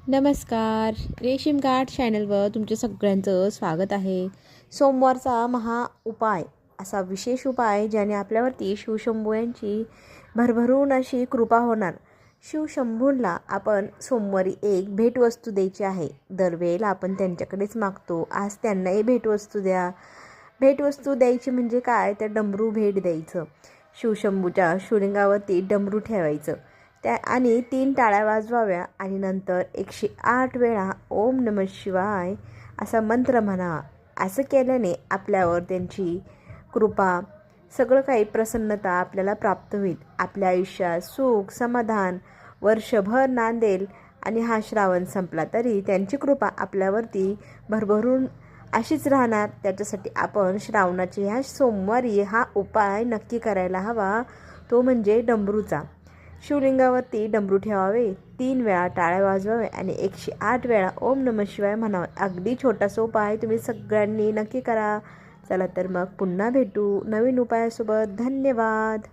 नमस्कार. रेशीम गाठ चॅनलवर तुमच्या सगळ्यांचं स्वागत आहे. सोमवारचा उपाय असा विशेष उपाय ज्याने आपल्यावरती शिवशंभू यांची भरभरून अशी कृपा होणार. शिवशंभूंना आपण सोमवारी एक भेटवस्तू द्यायची आहे. दरवेळेला आपण त्यांच्याकडेच मागतो, आज त्यांनाही भेटवस्तू द्या. भेटवस्तू द्यायची म्हणजे काय, तर डमरू भेट द्यायचं. शिवशंभूच्या शिवलिंगावरती डमरू ठेवायचं आणि 3 टाळ्या वाजवाव्या आणि नंतर 108 वेळा ओम नमः शिवाय असा मंत्र म्हणा. असं केल्याने आपल्यावर त्यांची कृपा, सगळं काही प्रसन्नता आपल्याला प्राप्त होईल. आपल्या आयुष्यात सुख समाधान वर्षभर नांदेल आणि हा श्रावण संपला तरी त्यांची कृपा आपल्यावरती भरभरून अशीच राहणार. त्याच्यासाठी आपण श्रावणाचे ह्या सोमवारी हा उपाय नक्की करायला हवा, तो म्हणजे डमरूचा. शिवलिंगावरती डमरू ठेवावे, 3 वेळा टाळ्या वाजवावे आणि 108 वेळा ओम नमः शिवाय म्हणावे. अगदी छोटासा उपाय तुम्ही सगळ्यांनी नक्की करा. चला तर मग पुन्हा भेटू नवीन उपायासोबत. धन्यवाद.